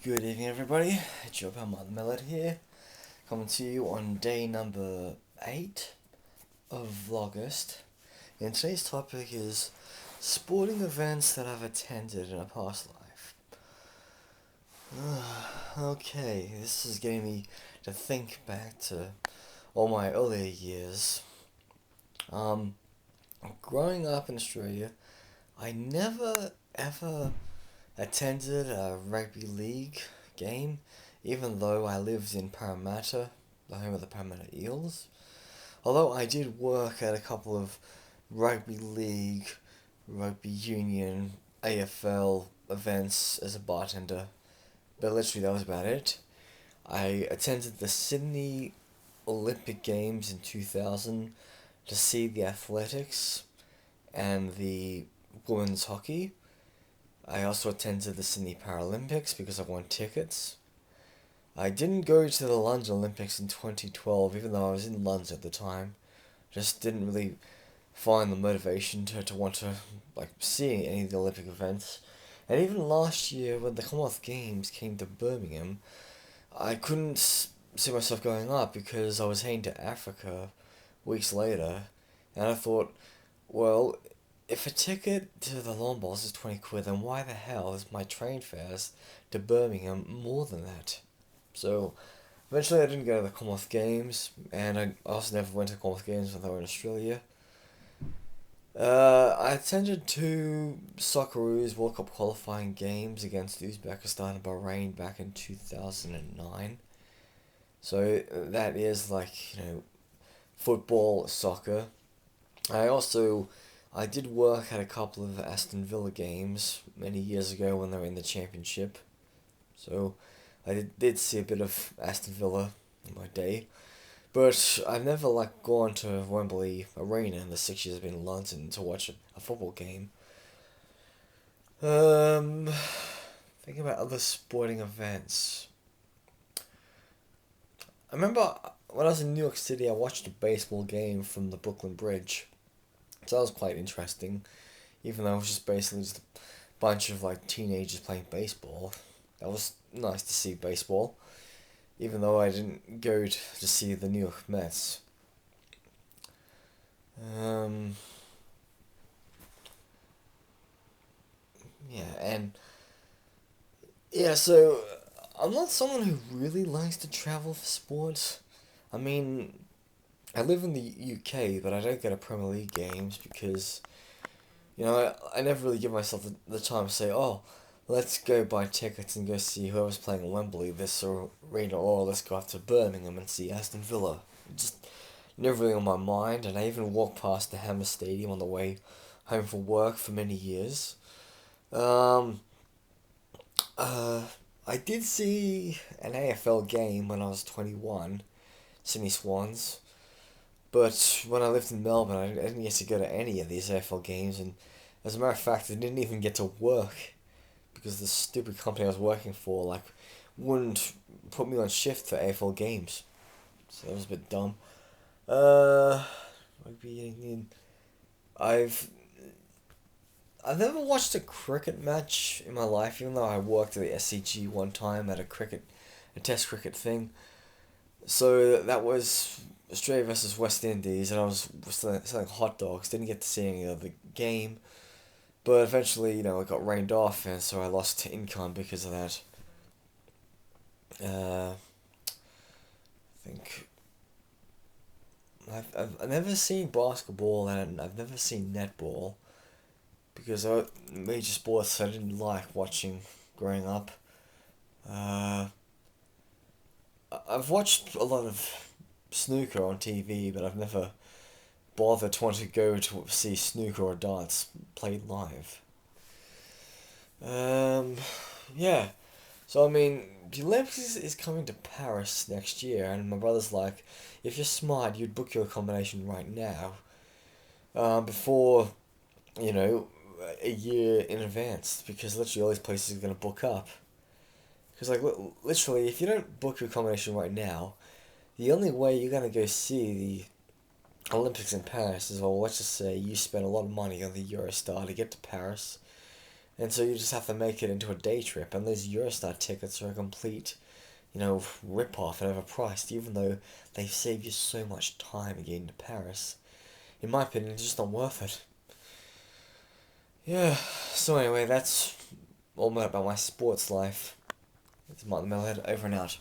Good evening, everybody. It's your pal Metalhead here, coming to you on day number 8 of Vlogust. And today's topic is sporting events that I've attended in a past life. Okay, this is getting me to think back to all my earlier years. Growing up in Australia, I never ever attended a rugby league game, even though I lived in Parramatta, the home of the Parramatta Eels. Although I did work at a couple of rugby league, rugby union, AFL events as a bartender, but literally that was about it. I attended the Sydney Olympic Games in 2000 to see the athletics and the women's hockey. I also attended the Sydney Paralympics because I won tickets. I didn't go to the London Olympics in 2012, even though I was in London at the time. Just didn't really find the motivation to want to see any of the Olympic events. And even last year, when the Commonwealth Games came to Birmingham, I couldn't see myself going up because I was heading to Africa weeks later, and I thought, well, if a ticket to the lawn bowls is 20 quid, then why the hell is my train fares to Birmingham more than that? So, eventually I didn't go to the Commonwealth Games, and I also never went to Commonwealth Games when they were in Australia. I attended 2 Socceroos World Cup qualifying games against Uzbekistan and Bahrain back in 2009. So, that is football, soccer. I did work at a couple of Aston Villa games many years ago when they were in the Championship. So I did see a bit of Aston Villa in my day. But I've never gone to Wembley Arena in the 6 years I've been in London to watch a football game. Thinking about other sporting events. I remember when I was in New York City, I watched a baseball game from the Brooklyn Bridge. So that was quite interesting, even though it was just basically just a bunch of teenagers playing baseball. That was nice to see baseball, even though I didn't go to see the New York Mets. So I'm not someone who really likes to travel for sports. I mean, I live in the UK, but I don't go to Premier League games because, I never really give myself the time to say, oh, let's go buy tickets and go see whoever's playing at Wembley this arena, or let's go up to Birmingham and see Aston Villa. Just never really on my mind, and I even walked past the Hammer Stadium on the way home from work for many years. I did see an AFL game when I was 21, Sydney Swans. But when I lived in Melbourne, I didn't get to go to any of these AFL games, and as a matter of fact, I didn't even get to work because the stupid company I was working for wouldn't put me on shift for AFL games. So that was a bit dumb. Rugby union. I've never watched a cricket match in my life, even though I worked at the SCG one time at a test cricket thing. So that was Australia versus West Indies, and I was selling hot dogs. Didn't get to see any of the game, but eventually, it got rained off, and so I lost income because of that. I think I've never seen basketball, and I've never seen netball because major sports I didn't like watching growing up. I've watched a lot of snooker on TV, but I've never bothered to want to go to see snooker or darts played live. Yeah. So, I mean, the Olympics is coming to Paris next year, and my brother's like, if you're smart, you'd book your accommodation right now, before, a year in advance, because literally all these places are going to book up. Because, literally, if you don't book your accommodation right now, the only way you're going to go see the Olympics in Paris is, well, let's just say you spend a lot of money on the Eurostar to get to Paris, And so you just have to make it into a day trip, and those Eurostar tickets are a complete, rip-off and overpriced, even though they save you so much time getting to Paris. In my opinion, it's just not worth it. Yeah, so anyway, that's all about my sports life. It's Martin Metalhead, over and out.